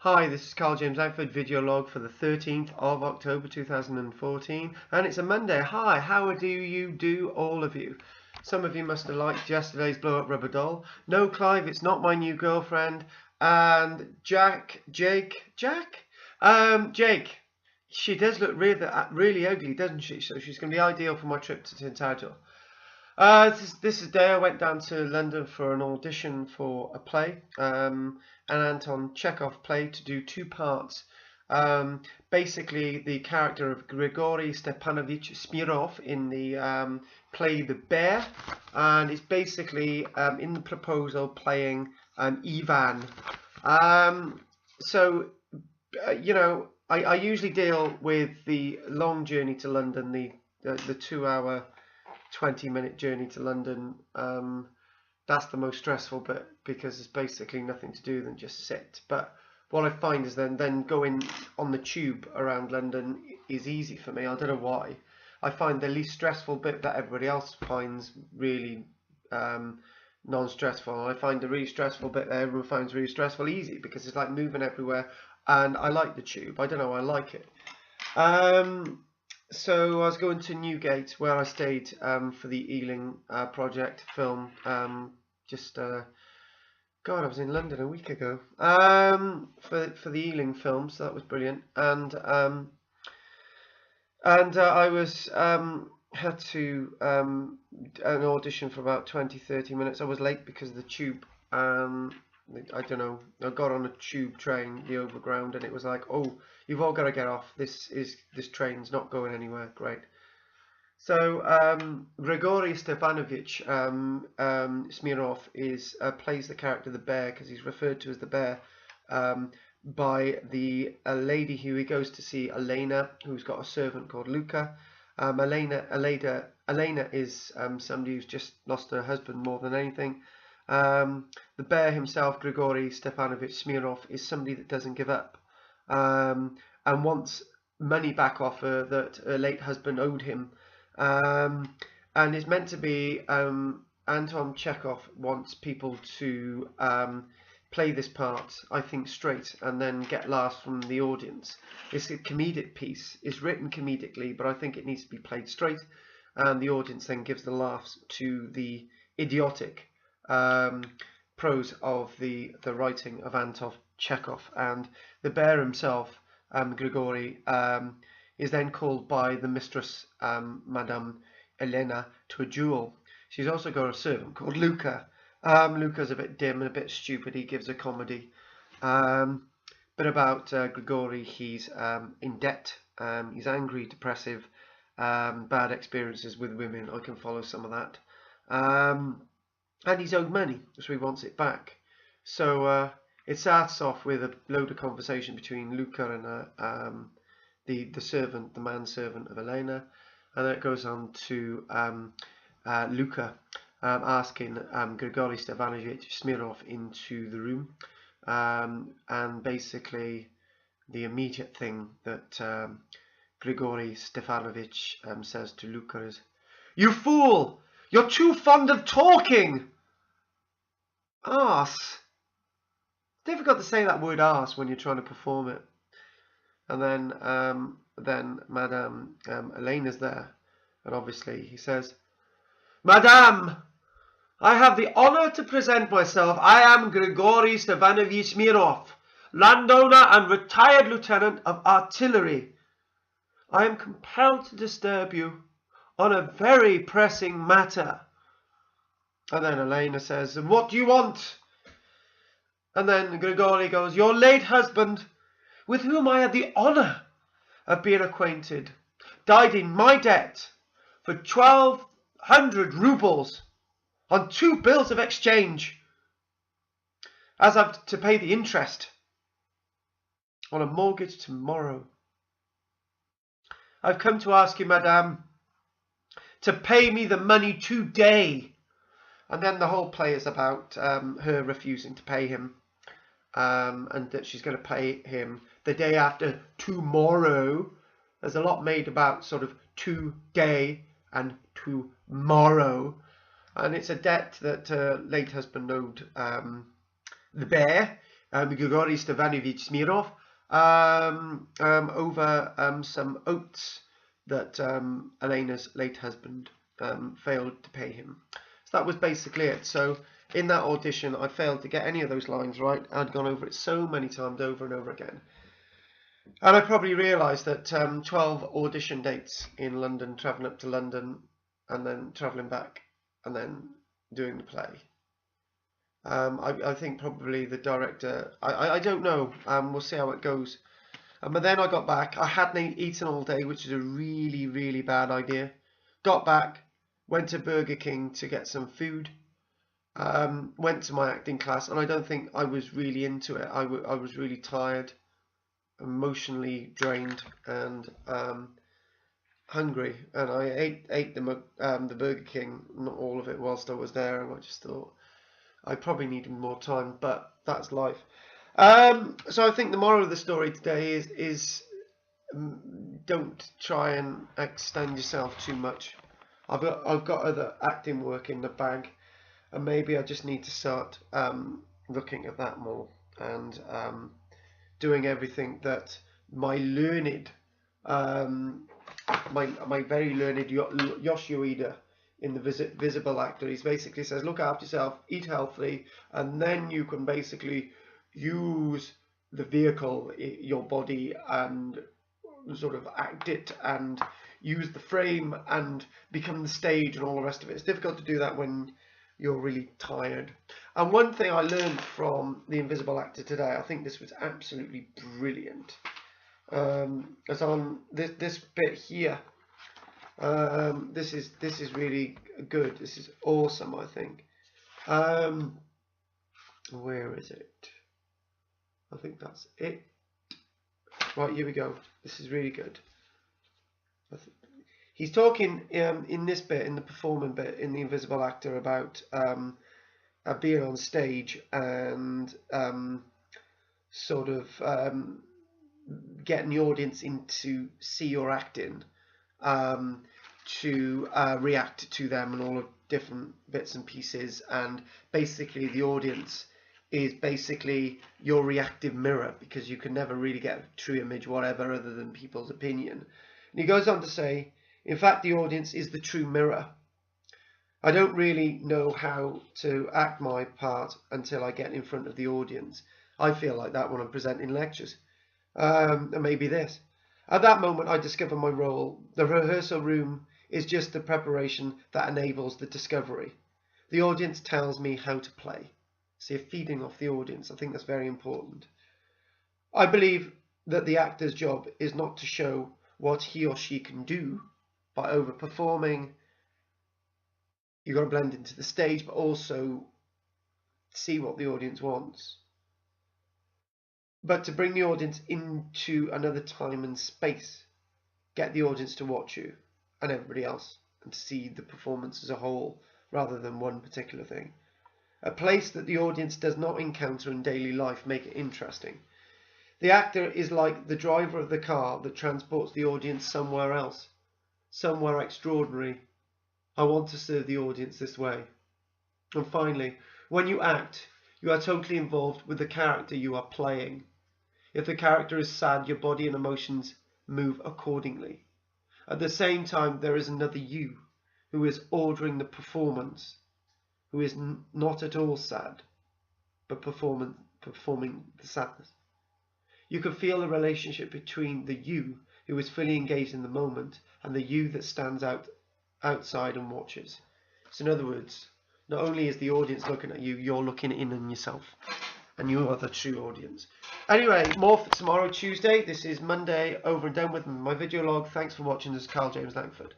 Hi, this is karl-James Langford video log for the 13th of October 2014, and it's a Monday. Hi, how do you do, all of you? Some of you must have liked yesterday's blow up rubber doll. No, Clive, it's not my new girlfriend. And Jake, she does look really ugly, doesn't she? So she's going to be ideal for my trip to Tintagel. This is the day I went down to London for an audition for a play, an Anton Chekhov play to do two parts. Basically, the character of Grigory Stepanovich Smirnov in the play The Bear, and it's basically in the proposal playing Ivan. You know, I usually deal with the long journey to London, the 2-hour 20-minute journey to London. That's the most stressful bit because there's basically nothing to do than just sit. But what I find is then going on the tube around London is easy for me. I don't know why. I find the least stressful bit that everybody else finds really non-stressful. I find the really stressful bit that everyone finds really stressful easy because it's like moving everywhere, and I like the tube. I don't know, I like it. So I was going to Newgate, where I stayed for the Ealing project film. God, I was in London a week ago for the Ealing film, so that was brilliant. And I was had to an audition for about 20-30 minutes. I was late because of the tube. I don't know, I got on a tube train, the overground, and it was like, oh, you've all got to get off, this train's not going anywhere. Great. So Grigory Stepanovich Smirnov plays the character the Bear, because he's referred to as the Bear by the lady who he goes to see, Elena, who's got a servant called Luca. Elena is somebody who's just lost her husband more than anything. The Bear himself, Grigory Stepanovich Smirnov, is somebody that doesn't give up and wants money back off her that her late husband owed him, and is meant to be Anton Chekhov wants people to play this part, I think, straight and then get laughs from the audience. It's a comedic piece. It's written comedically, but I think it needs to be played straight, and the audience then gives the laughs to the idiotic prose of the writing of Anton Chekhov. And the Bear himself, Grigory, is then called by the mistress, Madame Elena, to a duel. She's also got a servant called Luca. Luca's a bit dim and a bit stupid. He gives a comedy. But about Grigory, he's in debt. He's angry, depressive, bad experiences with women. I can follow some of that. And he's owed money, so he wants it back. So it starts off with a load of conversation between Luca and the servant, the manservant of Elena, and then it goes on to Luca asking Grigory Stepanovich Smirnov into the room, and basically the immediate thing that Grigory Stepanovich says to Luca is, "You fool! You're too fond of talking!" Arse. Difficult to say that word arse when you're trying to perform it. And then Madame Elena's there, and obviously he says, "Madame, I have the honor to present myself. I am Grigory Stepanovich Smirnov, landowner and retired lieutenant of artillery. I am compelled to disturb you on a very pressing matter." And then Elena says, "What do you want?" And then Grigory goes, "Your late husband, with whom I had the honor of being acquainted, died in my debt for 1,200 rubles on 2 bills of exchange, as I've to pay the interest on a mortgage tomorrow. I've come to ask you, madame, to pay me the money today." And then the whole play is about her refusing to pay him, and that she's going to pay him the day after tomorrow. There's a lot made about sort of today and tomorrow, and it's a debt that her late husband owed the Bear, Grigory Stefanovic Smirnov, over some oats that Elena's late husband failed to pay him. So that was basically it. So in that audition, I failed to get any of those lines right. I'd gone over it so many times over and over again. And I probably realised that 12 audition dates in London, travelling up to London and then travelling back and then doing the play. I think probably the director, I don't know, we'll see how it goes. But then I got back, I hadn't eaten all day, which is a really, really bad idea. Got back, went to Burger King to get some food, went to my acting class, and I don't think I was really into it. I was really tired, emotionally drained, and hungry, and I ate the Burger King, not all of it, whilst I was there, and I just thought I probably needed more time, but that's life. So I think the moral of the story today is don't try and extend yourself too much. I've got other acting work in the bag, and maybe I just need to start looking at that more and doing everything that my learned, my very learned Yosh Ueda in the Visible Actor, he basically says, look after yourself, eat healthily, and then you can basically use the vehicle, your body, and sort of act it and use the frame and become the stage and all the rest of it. It's difficult to do that when you're really tired. And one thing I learned from The Invisible Actor today, I think this was absolutely brilliant, is on this bit here. This is really good. This is awesome, I think. Where is it? I think that's it. Right, here we go. This is really good. He's talking in this bit, in the performing bit, in The Invisible Actor, about being on stage and sort of getting the audience in to see your acting, to react to them and all of different bits and pieces, and basically the audience is basically your reactive mirror, because you can never really get a true image whatever other than people's opinion. And he goes on to say, in fact, the audience is the true mirror. I don't really know how to act my part until I get in front of the audience. I feel like that when I'm presenting lectures, and maybe this. At that moment I discover my role. The rehearsal room is just the preparation that enables the discovery. The audience tells me how to play. So you're feeding off the audience. I think that's very important. I believe that the actor's job is not to show what he or she can do by overperforming. You've got to blend into the stage, but also see what the audience wants. But to bring the audience into another time and space, get the audience to watch you and everybody else, and to see the performance as a whole rather than one particular thing. A place that the audience does not encounter in daily life, make it interesting. The actor is like the driver of the car that transports the audience somewhere else, somewhere extraordinary. I want to serve the audience this way. And finally, when you act, you are totally involved with the character you are playing. If the character is sad, your body and emotions move accordingly. At the same time, there is another you who is ordering the performance, who is not at all sad, but performing the sadness. You can feel the relationship between the you who is fully engaged in the moment and the you that stands outside and watches. So in other words, not only is the audience looking at you, you're looking in on yourself, and you are the true audience. Anyway, more for tomorrow, Tuesday. This is Monday, over and done with my video log. Thanks for watching. This is Karl-James Langford.